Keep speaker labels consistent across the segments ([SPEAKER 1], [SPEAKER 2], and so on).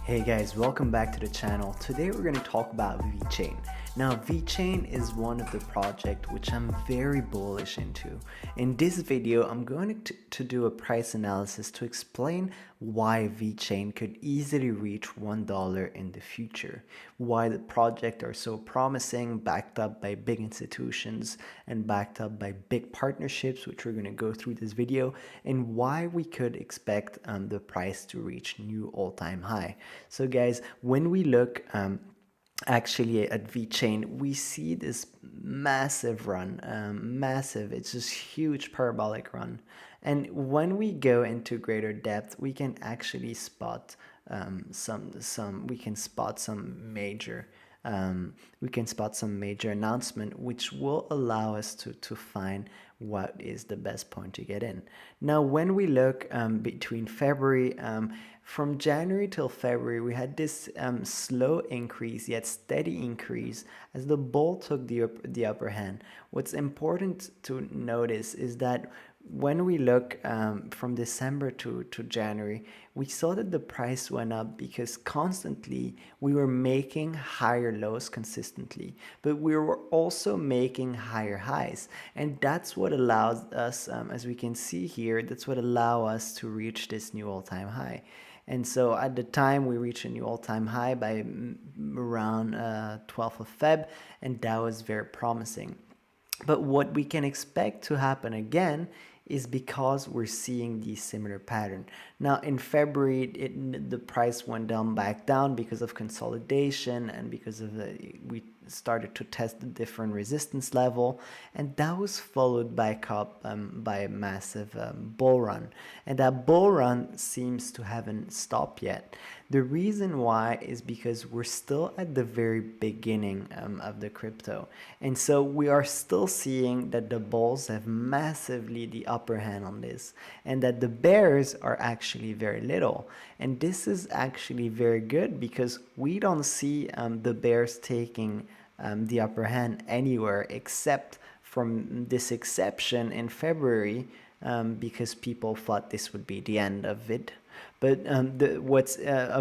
[SPEAKER 1] Hey guys, welcome back to the channel. Today we're going to talk about Vechain. Now Vechain is one of the projects which I'm very bullish into. In this video, I'm going to do a price analysis to explain why Vechain could easily reach $1 in the future, why the project are so promising, backed up by big institutions and backed up by big partnerships, which we're going to go through this video, and why we could expect the price to reach new all-time high. So guys, when we look actually at Vechain, we see this massive run, it's just huge parabolic run. And when we go into greater depth, we can actually spot some major announcement, which will allow us to find what is the best point to get in. Now, when we look between February, from January till February, we had this slow increase yet steady increase as the bull took the upper hand. What's important to notice is that when we look from December to January, we saw that the price went up because constantly we were making higher lows consistently, but we were also making higher highs. And that's what allows us, as we can see here, that's what allow us to reach this new all-time high. And so at the time, we reached a new all-time high by around 12th of Feb, and that was very promising. But what we can expect to happen again is because we're seeing the similar pattern. Now in February, the price went back down because of consolidation and because of we started to test the different resistance level, and that was followed by a massive bull run, and that bull run seems to haven't stopped yet. The reason why is because we're still at the very beginning of the crypto, and so we are still seeing that the bulls have massively the upper hand on this, and that the bears are actually very little. And this is actually very good because we don't see the bears taking the upper hand anywhere except from this exception in February, because people thought this would be the end of it. But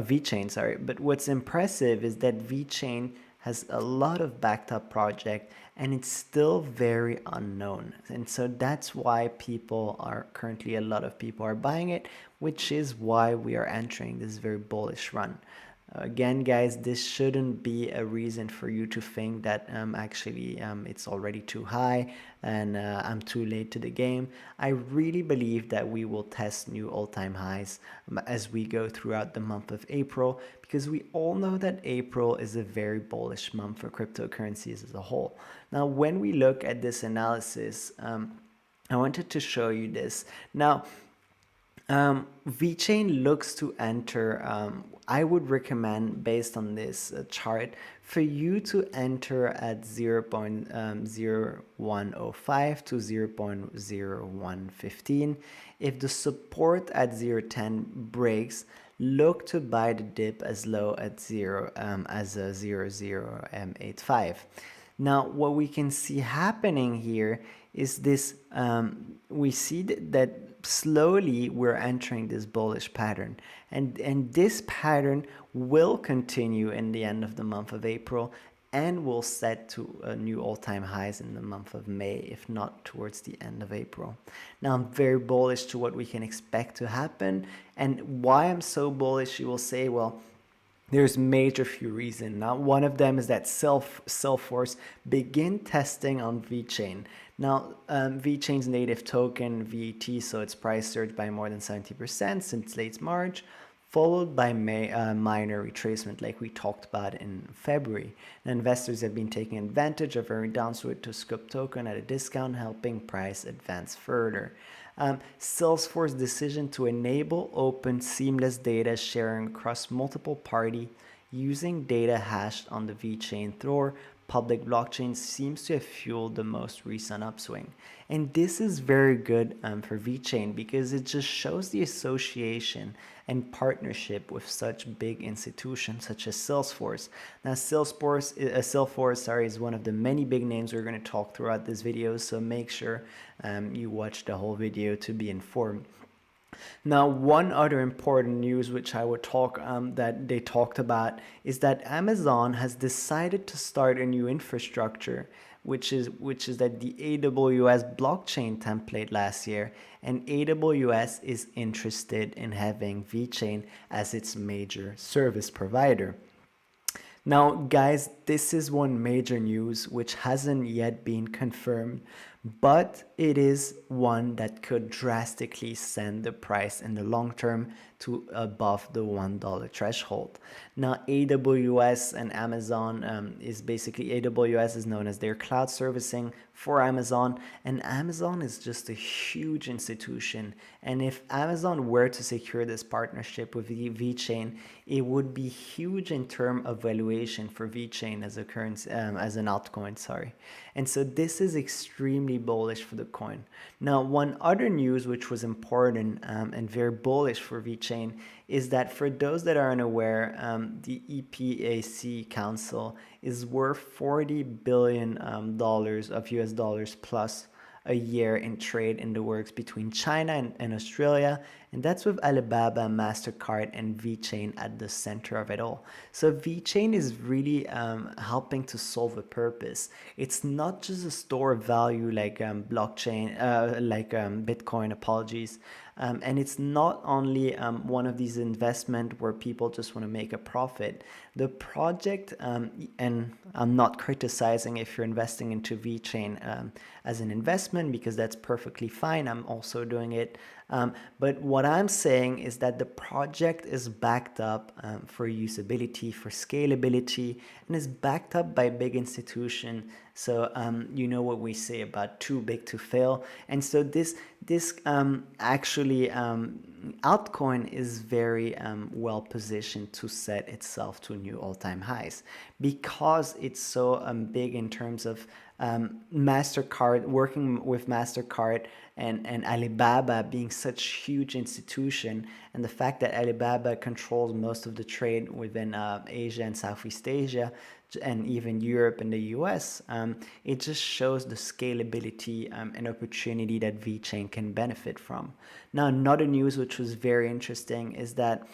[SPEAKER 1] Vechain, sorry. But what's impressive is that Vechain has a lot of backed up project, and it's still very unknown. And so that's why a lot of people are buying it, which is why we are entering this very bullish run. Again, guys, this shouldn't be a reason for you to think that it's already too high and I'm too late to the game. I really believe that we will test new all-time highs as we go throughout the month of April, because we all know that April is a very bullish month for cryptocurrencies as a whole. Now, when we look at this analysis, I wanted to show you this. Now, Vechain looks to enter, I would recommend, based on this chart, for you to enter at 0.0105 to 0.0115. If the support at 0.10 breaks, look to buy the dip as low at 0.0085. Now, what we can see happening here is this, we see that slowly we're entering this bullish pattern, and this pattern will continue in the end of the month of April and will set to new all-time highs in the month of May, if not towards the end of April. Now, I'm very bullish to what we can expect to happen. And why I'm so bullish, you will say, well, there's major few reasons. Now, one of them is that Salesforce begin testing on Vechain. Now, Vechain's native token, VET, so its price surged by more than 70% since late March, followed by minor retracement like we talked about in February. And investors have been taking advantage of very downswing to scoop token at a discount, helping price advance further. Salesforce's decision to enable open, seamless data sharing across multiple parties using data hashed on the Vechain Thor public blockchain seems to have fueled the most recent upswing. And this is very good for Vechain because it just shows the association and partnership with such big institutions such as Salesforce. Now, Salesforce is one of the many big names we're going to talk throughout this video, so make sure you watch the whole video to be informed. Now, one other important news which I would talk that they talked about is that Amazon has decided to start a new infrastructure, which is that the AWS blockchain template last year, and AWS is interested in having Vechain as its major service provider. Now, guys, this is one major news which hasn't yet been confirmed, but it is one that could drastically send the price in the long term to above the $1 threshold. Now, AWS and Amazon is basically, AWS is known as their cloud servicing for Amazon, and Amazon is just a huge institution. And if Amazon were to secure this partnership with Vechain, it would be huge in terms of valuation for Vechain as a currency, as an altcoin, sorry. And so this is extremely bullish for the coin. Now, one other news which was important and very bullish for Vechain is that, for those that are unaware, the EPAC Council is worth $40 billion of US dollars plus a year in trade in the works between China and Australia, and that's with Alibaba, MasterCard, and Vechain at the center of it all. So Vechain is really helping to solve a purpose. It's not just a store of value like blockchain, Bitcoin, apologies. And it's not only one of these investments where people just want to make a profit. The project, and I'm not criticizing if you're investing into Vechain as an investment, because that's perfectly fine. I'm also doing it. But what I'm saying is that the project is backed up for usability, for scalability, and is backed up by big institutions. So you know what we say about too big to fail. And so this actually altcoin is very well positioned to set itself to new all-time highs, because it's so big in terms of MasterCard, working with MasterCard, and Alibaba being such huge institution, and the fact that Alibaba controls most of the trade within Asia and Southeast Asia, and even Europe and the US, it just shows the scalability and opportunity that Vechain can benefit from. Now, another news which was very interesting is that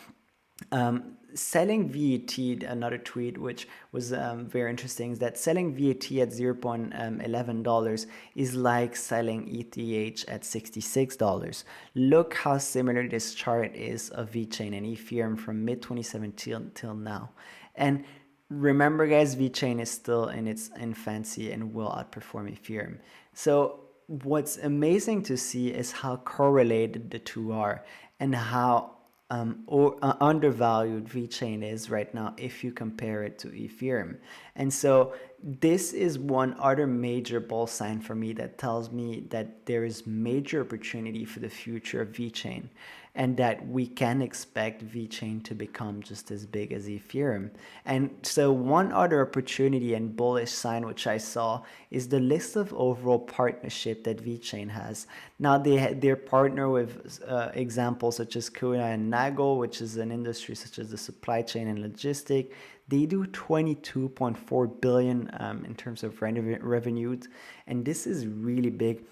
[SPEAKER 1] selling VAT, another tweet which was very interesting, is that selling VAT at $0.11 is like selling ETH at $66. Look how similar this chart is of Vechain and Ethereum from mid-2017 till now. And remember, guys, Vechain is still in its infancy and will outperform Ethereum. So what's amazing to see is how correlated the two are, and how undervalued Vechain is right now if you compare it to Ethereum. And so this is one other major bull sign for me that tells me that there is major opportunity for the future of Vechain, and that we can expect Vechain to become just as big as Ethereum. And so one other opportunity and bullish sign which I saw is the list of overall partnership that Vechain has. Now they're partner with examples such as Kuna and Nagel, which is an industry such as the supply chain and logistic. They do 22.4 billion in terms of revenue, and this is really big,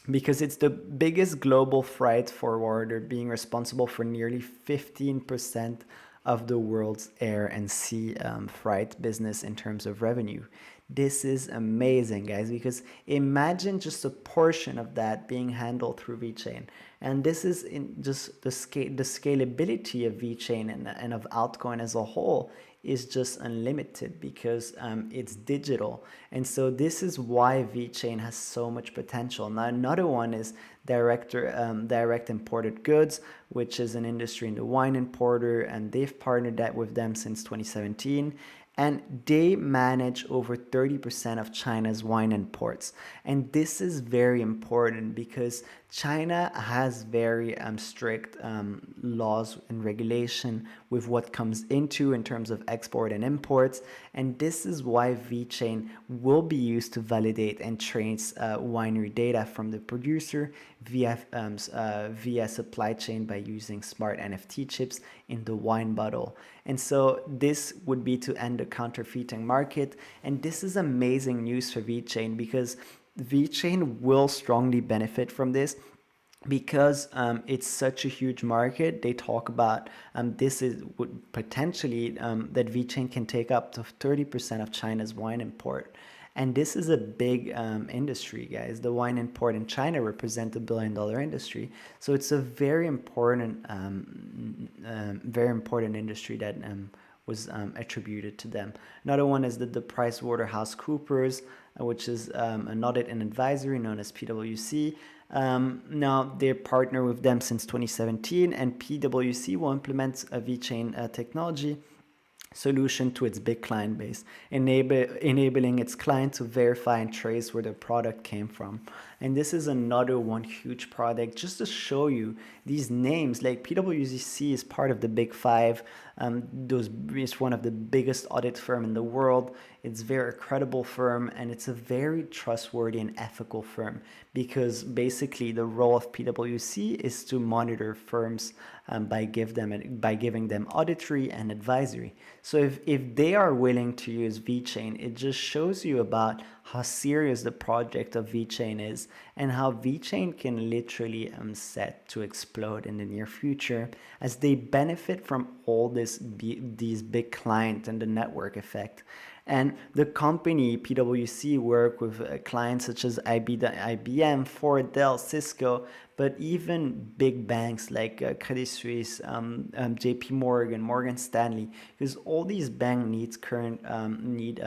[SPEAKER 1] because it's the biggest global freight forwarder, being responsible for nearly 15% of the world's air and sea freight business in terms of revenue. This is amazing, guys, because imagine just a portion of that being handled through Vechain. And this is in just the scalability of Vechain and of altcoin as a whole is just unlimited, because it's digital. And so this is why Vechain has so much potential. Now, another one is direct imported goods, which is an industry in the wine importer, and they've partnered that with them since 2017. And they manage over 30% of China's wine imports. And this is very important, because China has very strict laws and regulation with what comes into in terms of export and imports. And this is why Vechain will be used to validate and trace winery data from the producer via supply chain by using smart NFT chips in the wine bottle. And so this would be to end the counterfeiting market. And this is amazing news for Vechain, because Vechain will strongly benefit from this, because it's such a huge market. They talk about this is would potentially that Vechain can take up to 30% of China's wine import. And this is a big industry, guys. The wine import in China represents $1 billion industry. So it's a very important industry that was attributed to them. Another one is the Price Waterhouse Coopers, which is an audit and advisory known as PwC. Now they partner with them since 2017, and PwC will implement a Vechain technology solution to its big client base, enabling its client to verify and trace where the product came from. And this is another one huge product, just to show you these names. Like PwC is part of the big five. It's one of the biggest audit firm in the world. It's a very credible firm, and it's a very trustworthy and ethical firm, because basically the role of PwC is to monitor firms by giving them auditory and advisory. So if they are willing to use Vechain, it just shows you about how serious the project of Vechain is, and how Vechain can literally set to explode in the near future, as they benefit from all these big clients and the network effect. And the company PwC work with clients such as IBM, Ford, Dell, Cisco, but even big banks like Credit Suisse, JP Morgan, Morgan Stanley, because all these banks need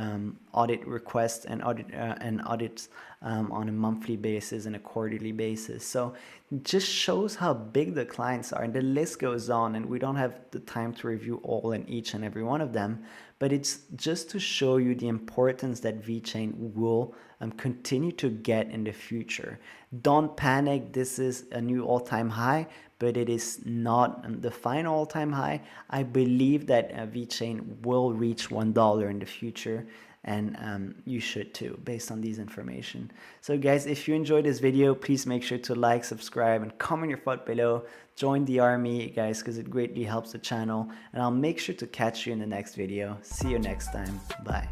[SPEAKER 1] audit requests and audits on a monthly basis and a quarterly basis. So it just shows how big the clients are, and the list goes on, and we don't have the time to review all and each and every one of them, but it's just to show you the importance that Vechain will continue to get in the future. Don't panic. This is a new all-time high, but it is not the final all-time high. I believe that Vechain will reach $1 in the future, and you should too, based on these information. So guys, if you enjoyed this video, please make sure to like, subscribe, and comment your thought below. Join the army, guys, because it greatly helps the channel, and I'll make sure to catch you in the next video. See you next time. Bye.